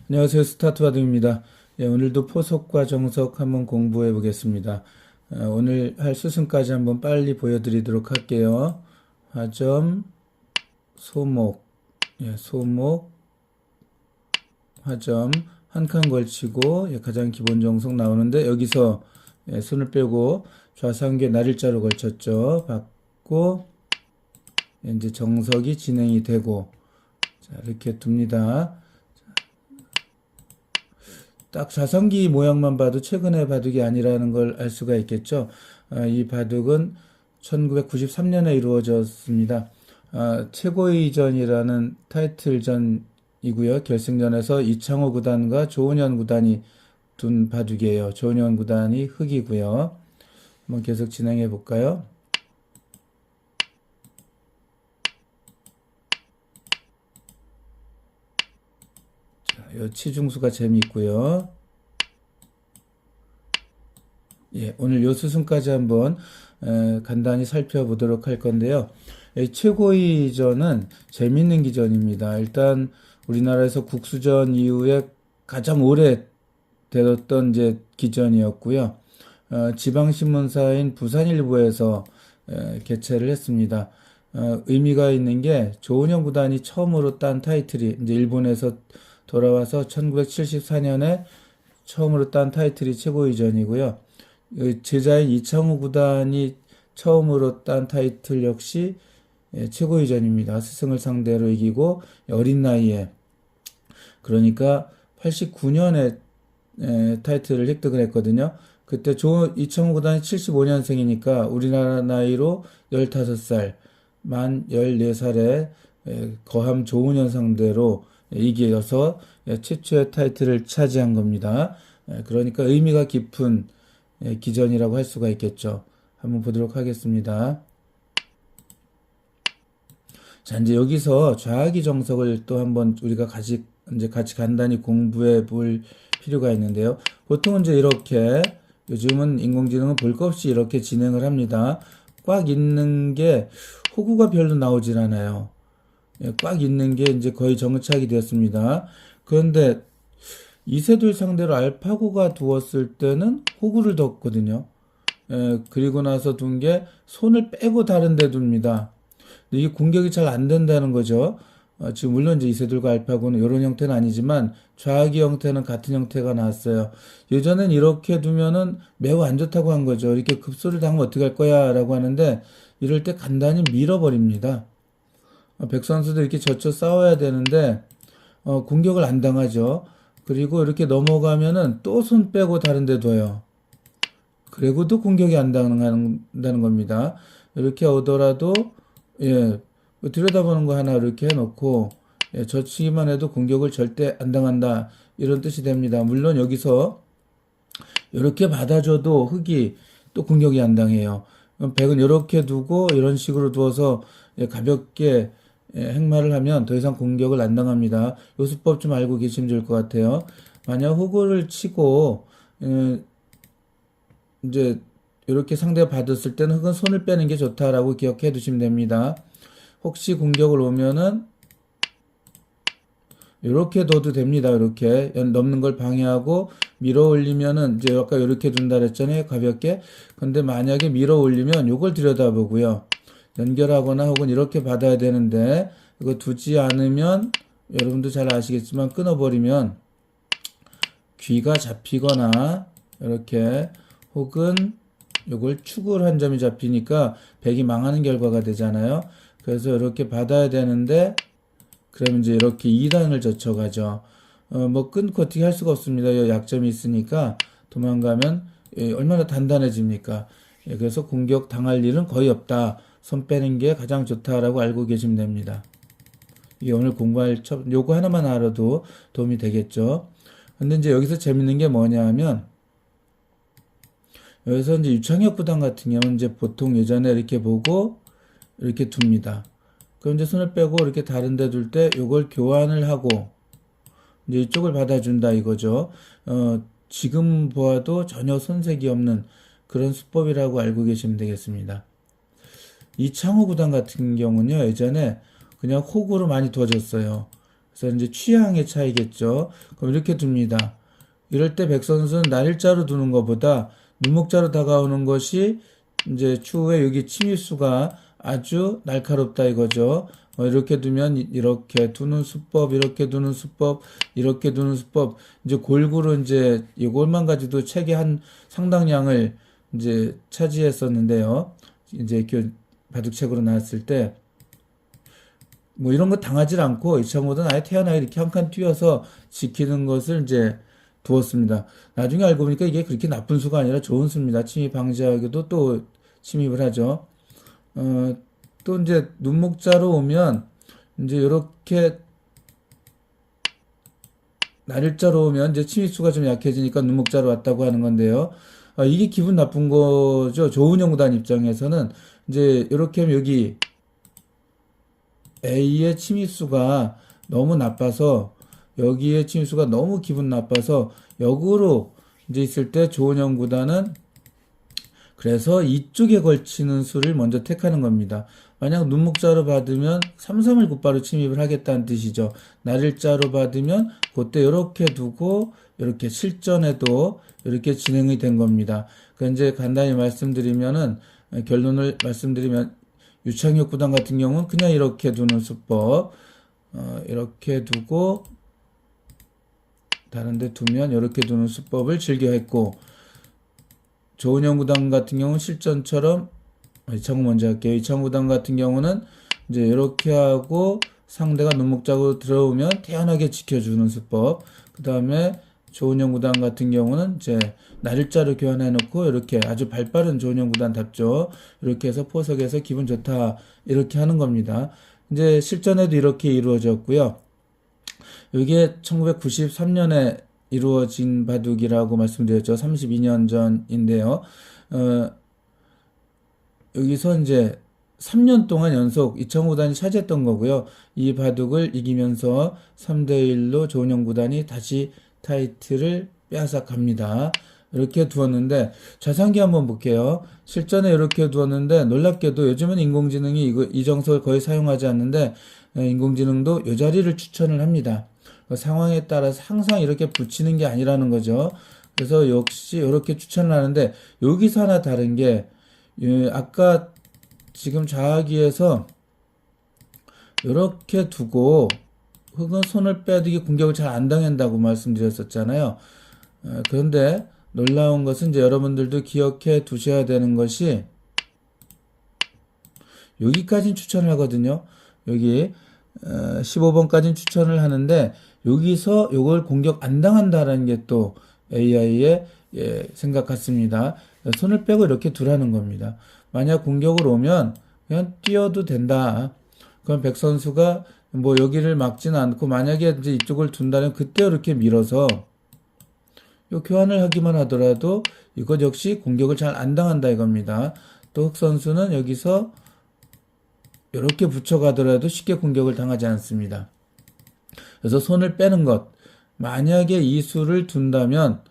안녕하세요. 스타트 바둑입니다. 예, 오늘도 포석과 정석 한번 공부해 보겠습니다. 오늘 할 수순까지 한번 빨리 보여드리도록 할게요. 화점, 소목, 예, 소목, 화점 한 칸 걸치고, 예, 가장 기본 정석 나오는데 여기서 예, 손을 빼고 좌상귀 날일자로 걸쳤죠. 받고 이제 정석이 진행이 되고, 자, 이렇게 둡니다. 딱 자성기 모양만 봐도 최근의 바둑이 아니라는 걸 알 수가 있겠죠. 이 바둑은 1993년에 이루어졌습니다. 최고위전이라는 타이틀전이고요. 결승전에서 이창호 구단과 조은현 구단이 둔 바둑이에요. 조은현 구단이 흑이고요. 한번 계속 진행해 볼까요? 요 치중수가 재미있고요. 예, 오늘 요 수순까지 한번 간단히 살펴보도록 할 건데요. 최고위전은 재밌는 기전입니다. 일단 우리나라에서 국수전 이후에 가장 오래 되었던 이제 기전이었고요. 지방신문사인 부산일보에서 개최를 했습니다. 의미가 있는 게 조은현 구단이 처음으로 딴 타이틀이 이제 일본에서 돌아와서 1974년에 처음으로 딴 타이틀이 최고위전이고요. 제자인 이창호 구단이 처음으로 딴 타이틀 역시 최고위전입니다. 스승을 상대로 이기고 어린 나이에, 그러니까 89년에 타이틀을 획득을 했거든요. 그때 이창호 구단이 75년생이니까 우리나라 나이로 15살, 만 14살에 거함 조은현 상대로 이겨서 최초의 타이틀을 차지한 겁니다. 그러니까 의미가 깊은 기전이라고 할 수가 있겠죠. 한번 보도록 하겠습니다. 자, 이제 여기서 좌악이 정석을 또 한번 우리가 이제 같이 간단히 공부해 볼 필요가 있는데요. 보통은 이제 이렇게, 요즘은 인공지능은 볼 것 없이 이렇게 진행을 합니다. 꽉 있는 게 호구가 별로 나오질 않아요. 꽉 있는 게 이제 거의 정착이 되었습니다. 그런데 이세돌 상대로 알파고가 두었을 때는 호구를 뒀거든요. 그리고 나서 둔 게 손을 빼고 다른 데 둡니다. 이게 공격이 잘 안 된다는 거죠. 지금 물론 이제 이세돌과 알파고는 이런 형태는 아니지만 좌악이 형태는 같은 형태가 나왔어요. 예전엔 이렇게 두면은 매우 안 좋다고 한 거죠. 이렇게 급소를 당하면 어떻게 할 거야 라고 하는데 이럴 때 간단히 밀어버립니다. 백 선수도 이렇게 젖혀 싸워야 되는데 공격을 안 당하죠. 그리고 이렇게 넘어가면은 또 손 빼고 다른 데 둬요. 그리고도 공격이 안 당한다는 겁니다. 이렇게 오더라도 예, 들여다보는 거 하나 이렇게 해놓고 젖히기만 해도 공격을 절대 안 당한다 이런 뜻이 됩니다. 물론 여기서 이렇게 받아줘도 흑이 또 공격이 안 당해요. 백은 이렇게 두고 이런 식으로 두어서 가볍게 행마를 하면 더 이상 공격을 안 당합니다. 요 수법 좀 알고 계시면 좋을 것 같아요. 만약 호구를 치고 이제 이렇게 상대가 받았을 때는 흑은 손을 빼는 게 좋다라고 기억해 두시면 됩니다. 혹시 공격을 오면은 이렇게 둬도 됩니다. 이렇게 넘는 걸 방해하고 밀어 올리면은 이제 아까 이렇게 둔다 그랬잖아요. 가볍게. 근데 만약에 밀어 올리면 요걸 들여다보고요. 연결하거나 혹은 이렇게 받아야 되는데 이거 두지 않으면 여러분도 잘 아시겠지만 끊어버리면 귀가 잡히거나 이렇게 혹은 요걸 축을 한 점이 잡히니까 백이 망하는 결과가 되잖아요. 그래서 이렇게 받아야 되는데 그러면 이제 이렇게 2단을 젖혀가죠. 뭐 끊고 어떻게 할 수가 없습니다. 약점이 있으니까 도망가면 얼마나 단단해집니까? 그래서 공격 당할 일은 거의 없다. 손 빼는 게 가장 좋다라고 알고 계시면 됩니다. 이게 오늘 공부할 요거 하나만 알아도 도움이 되겠죠. 근데 이제 여기서 재밌는 게 뭐냐 하면 여기서 이제 유창혁 구단 같은 경우는 이제 보통 예전에 이렇게 보고 이렇게 둡니다. 그럼 이제 손을 빼고 이렇게 다른 데 둘 때 요걸 교환을 하고 이제 이쪽을 받아준다 이거죠. 지금 보아도 전혀 손색이 없는 그런 수법이라고 알고 계시면 되겠습니다. 이창호 구단 같은 경우는요, 예전에 그냥 호구로 많이 둬줬어요. 그래서 이제 취향의 차이겠죠. 그럼 이렇게 둡니다. 이럴 때 백 선수는 날일자로 두는 것보다 눈목자로 다가오는 것이 이제 추후에 여기 침입수가 아주 날카롭다 이거죠. 이렇게 두면 이렇게 두는 수법, 이렇게 두는 수법, 이렇게 두는 수법, 이제 골고루 이제 이것만 가지고도 책의 한 상당량을 이제 차지했었는데요. 이제 바둑책으로 나왔을 때 뭐 이런 거 당하지 않고 이창호는 아예 태어나게 이렇게 한 칸 띄어서 지키는 것을 이제 두었습니다. 나중에 알고 보니까 이게 그렇게 나쁜 수가 아니라 좋은 수입니다. 침입 방지하기도 또 침입을 하죠. 또 이제 눈목자로 오면 이제 이렇게 날일자로 오면 이제 침입수가 좀 약해지니까 눈목자로 왔다고 하는 건데요. 이게 기분 나쁜 거죠. 조은영 구단 입장에서는 이제 이렇게 하면 여기 A의 침입수가 너무 나빠서 여기에 침입수가 너무 기분 나빠서 역으로 이제 있을 때 조은영 구단은 그래서 이쪽에 걸치는 수를 먼저 택하는 겁니다. 만약 눈목자로 받으면 3-3을 곧바로 침입을 하겠다는 뜻이죠. 날일자로 받으면 그때 이렇게 두고 이렇게 실전에도 이렇게 진행이 된 겁니다. 그 이제 간단히 말씀드리면은 결론을 말씀드리면 유창혁 구단 같은 경우는 그냥 이렇게 두는 수법, 이렇게 두고 다른 데 두면 이렇게 두는 수법을 즐겨 했고, 조은영 구단 같은 경우는 실전처럼 이창호 먼저 할게요. 이창호 구단 같은 경우는 이제 이렇게 하고 상대가 눈목자로 들어오면 태연하게 지켜주는 수법. 그 다음에 조은영 구단 같은 경우는 이제 날일자로 교환해 놓고 이렇게 아주 발빠른 조은영 구단답죠. 이렇게 해서 포석에서 기분 좋다 이렇게 하는 겁니다. 이제 실전에도 이렇게 이루어졌고요. 이게 1993년에 이루어진 바둑이라고 말씀드렸죠. 32년 전인데요. 여기서 이제 3년 동안 연속 이창호 구단이 차지했던 거고요. 이 바둑을 이기면서 3대1로 조은영 구단이 다시 타이틀을 빼앗아갑니다. 이렇게 두었는데 자세하게 한번 볼게요. 실전에 이렇게 두었는데 놀랍게도 요즘은 인공지능이 이 정석을 거의 사용하지 않는데 인공지능도 이 자리를 추천을 합니다. 상황에 따라서 항상 이렇게 붙이는 게 아니라는 거죠. 그래서 역시 이렇게 추천을 하는데 여기서 하나 다른 게 아까 지금 좌하기에서 이렇게 두고 흙은 손을 빼두기 공격을 잘 안 당한다고 말씀드렸었잖아요. 그런데 놀라운 것은 이제 여러분들도 기억해 두셔야 되는 것이 여기까지는 추천을 하거든요. 여기 15번까지는 추천을 하는데 여기서 이걸 공격 안 당한다라는 게 또 AI의 생각 같습니다. 손을 빼고 이렇게 두라는 겁니다. 만약 공격을 오면 그냥 뛰어도 된다. 그럼 백 선수가 뭐 여기를 막지는 않고 만약에 이제 이쪽을 둔다면 그때 이렇게 밀어서 요 교환을 하기만 하더라도 이것 역시 공격을 잘 안 당한다 이겁니다. 또 흑 선수는 여기서 이렇게 붙여가더라도 쉽게 공격을 당하지 않습니다. 그래서 손을 빼는 것. 만약에 이 수를 둔다면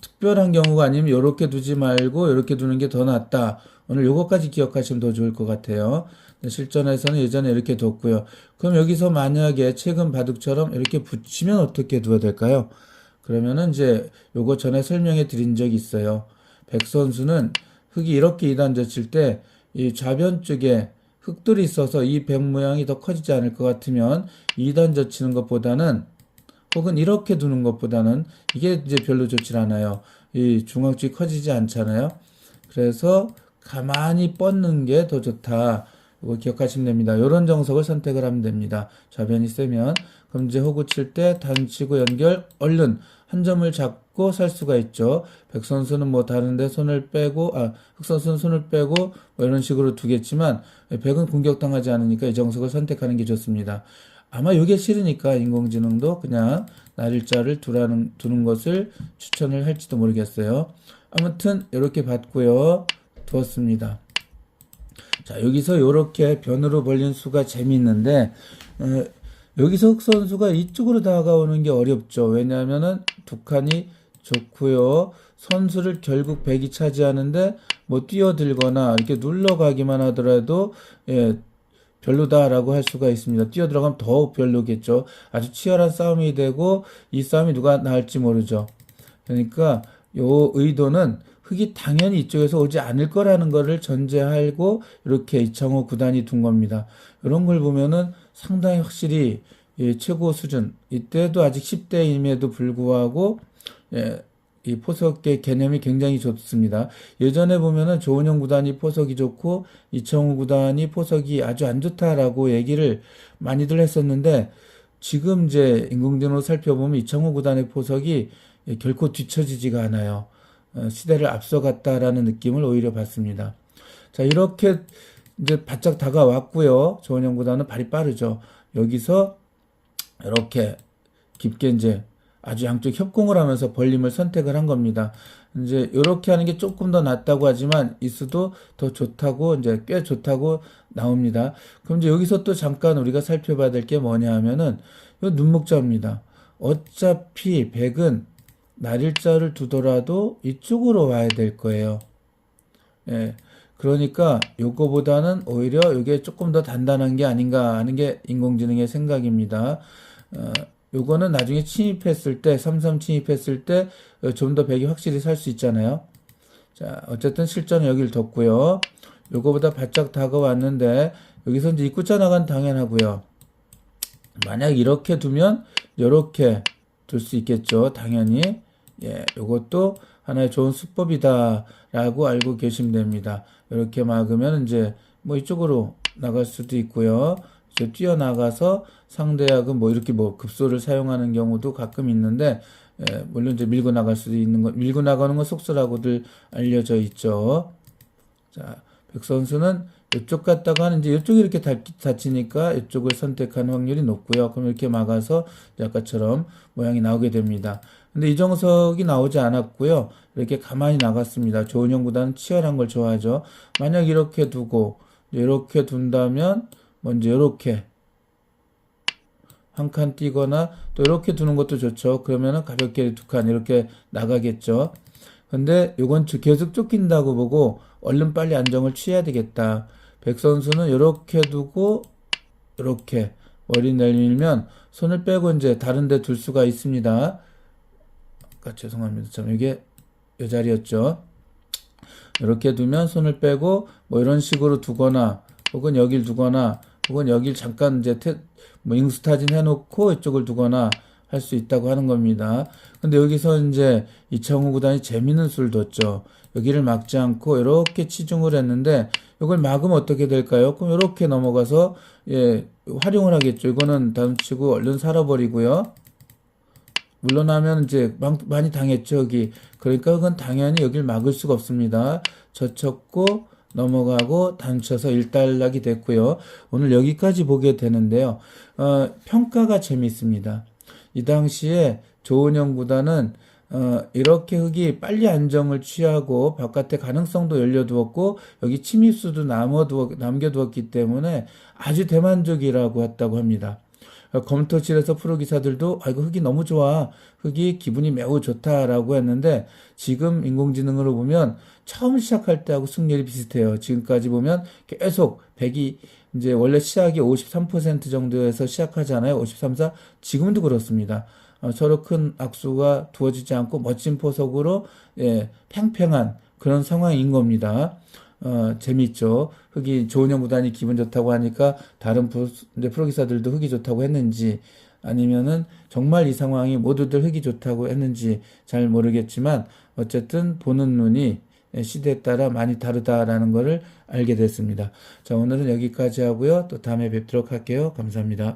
특별한 경우가 아니면 이렇게 두지 말고 이렇게 두는 게 더 낫다. 오늘 요거까지 기억하시면 더 좋을 것 같아요. 실전에서는 예전에 이렇게 뒀고요. 그럼 여기서 만약에 최근 바둑처럼 이렇게 붙이면 어떻게 두어야 될까요? 그러면은 이제 요거 전에 설명해 드린 적이 있어요. 백 선수는 흙이 이렇게 2단 젖힐 때 이 좌변 쪽에 흙들이 있어서 이 백 모양이 더 커지지 않을 것 같으면 2단 젖히는 것보다는 혹은 이렇게 두는 것보다는 이게 이제 별로 좋지 않아요. 이 중앙 쪽이 커지지 않잖아요. 그래서 가만히 뻗는 게 더 좋다. 이거 기억하시면 됩니다. 이런 정석을 선택을 하면 됩니다. 좌변이 세면. 그럼 이제 호구 칠 때 단치고 연결 얼른 한 점을 잡고 살 수가 있죠. 백 선수는 뭐 다른데 손을 빼고 흑 선수는 손을 빼고 뭐 이런 식으로 두겠지만 백은 공격당하지 않으니까 이 정석을 선택하는 게 좋습니다. 아마 이게 싫으니까 인공지능도 그냥 날일자를 두는 것을 추천을 할지도 모르겠어요. 아무튼 이렇게 봤고요. 두었습니다. 자, 여기서 이렇게 변으로 벌린 수가 재미있는데 여기서 흑 선수가 이쪽으로 다가오는 게 어렵죠. 왜냐하면은 두 칸이 좋고요. 선수를 결국 백이 차지하는데 뭐 뛰어들거나 이렇게 눌러가기만 하더라도 별로다라고 할 수가 있습니다. 뛰어들어가면 더 별로겠죠. 아주 치열한 싸움이 되고 이 싸움이 누가 나을지 모르죠. 그러니까 요 의도는 흑이 당연히 이쪽에서 오지 않을 거라는 거를 전제하고 이렇게 이창호 구단이 둔 겁니다. 이런 걸 보면은 상당히 확실히 예, 최고 수준. 이때도 아직 10대임에도 불구하고 예, 이 포석의 개념이 굉장히 좋습니다. 예전에 보면은 조은영 구단이 포석이 좋고 이청우 구단이 포석이 아주 안 좋다라고 얘기를 많이들 했었는데 지금 이제 인공지능으로 살펴보면 이청우 구단의 포석이 결코 뒤처지지가 않아요. 시대를 앞서갔다라는 느낌을 오히려 받습니다. 자, 이렇게 이제 바짝 다가왔고요. 조은영 구단은 발이 빠르죠. 여기서 이렇게 깊게 이제 아주 양쪽 협공을 하면서 벌림을 선택을 한 겁니다. 이제 이렇게 하는 게 조금 더 낫다고 하지만 이수도 더 좋다고 이제 꽤 좋다고 나옵니다. 그럼 이제 여기서 또 잠깐 우리가 살펴봐야 될 게 뭐냐 하면은 이 눈목자입니다. 어차피 백은 날일자를 두더라도 이쪽으로 와야 될 거예요. 예. 그러니까 요거보다는 오히려 이게 조금 더 단단한 게 아닌가 하는 게 인공지능의 생각입니다. 요거는 나중에 침입했을 때, 3-3 침입했을 때 좀 더 백이 확실히 살 수 있잖아요. 자, 어쨌든 실전은 여기를 뒀고요. 요거보다 바짝 다가왔는데 여기서 이제 입구자 나간 당연하고요. 만약 이렇게 두면 이렇게 둘 수 있겠죠. 당연히. 예, 요것도 하나의 좋은 수법이다라고 알고 계시면 됩니다. 이렇게 막으면 이제 뭐 이쪽으로 나갈 수도 있고요. 이제 뛰어나가서 상대하고 뭐 이렇게 뭐 급소를 사용하는 경우도 가끔 있는데, 예, 물론 이제 밀고 나갈 수도 있는 거, 밀고 나가는 건 속수라고들 알려져 있죠. 자, 백 선수는 이쪽 갔다가는 이제 이쪽이 이렇게 닫히니까 이쪽을 선택하는 확률이 높고요. 그럼 이렇게 막아서 아까처럼 모양이 나오게 됩니다. 근데 이정석이 나오지 않았고요. 이렇게 가만히 나갔습니다. 조은영 구단은 치열한 걸 좋아하죠. 만약 이렇게 두고 이렇게 둔다면 먼저 이렇게 한 칸 띄거나 또 이렇게 두는 것도 좋죠. 그러면은 가볍게 두 칸 이렇게 나가겠죠. 근데 요건 계속 쫓긴다고 보고 얼른 빨리 안정을 취해야 되겠다. 백 선수는 이렇게 두고 이렇게 머리 내밀면 손을 빼고 이제 다른 데 둘 수가 있습니다. 아까 죄송합니다. 참 이게 이 자리였죠. 이렇게 두면 손을 빼고 뭐 이런 식으로 두거나 혹은 여길 두거나 혹은 여길 잠깐 이제 뭐 잉스타진 해놓고 이쪽을 두거나 할 수 있다고 하는 겁니다. 근데 여기서 이제 이창호 구단이 재밌는 수를 뒀죠. 여기를 막지 않고 이렇게 치중을 했는데 이걸 막으면 어떻게 될까요? 그럼 이렇게 넘어가서 예, 활용을 하겠죠. 이거는 다음치고 얼른 살아버리고요. 물러나면 이제 많이 당했죠, 여기. 그러니까 그건 당연히 여길 막을 수가 없습니다. 젖혔고 넘어가고 단쳐서 일단락이 됐고요. 오늘 여기까지 보게 되는데요. 평가가 재미있습니다. 이 당시에 조은영 구단은 이렇게 흑이 빨리 안정을 취하고 바깥에 가능성도 열려두었고 여기 침입수도 남겨두었기 때문에 아주 대만족이라고 했다고 합니다. 검토실에서 프로기사들도 이거 흑이 너무 좋아. 흑이 기분이 매우 좋다라고 했는데 지금 인공지능으로 보면 처음 시작할 때하고 승률이 비슷해요. 지금까지 보면 계속 100이 이제 원래 시작이 53% 정도에서 시작하잖아요. 53, 4. 지금도 그렇습니다. 서로 큰 악수가 두어지지 않고 멋진 포석으로 예, 팽팽한 그런 상황인 겁니다. 재밌죠. 흑이 조은영 구단이 기분 좋다고 하니까 다른 이제 프로기사들도 흑이 좋다고 했는지 아니면은 정말 이 상황이 모두들 흑이 좋다고 했는지 잘 모르겠지만 어쨌든 보는 눈이 시대에 따라 많이 다르다라는 것을 알게 됐습니다. 자, 오늘은 여기까지 하고요. 또 다음에 뵙도록 할게요. 감사합니다.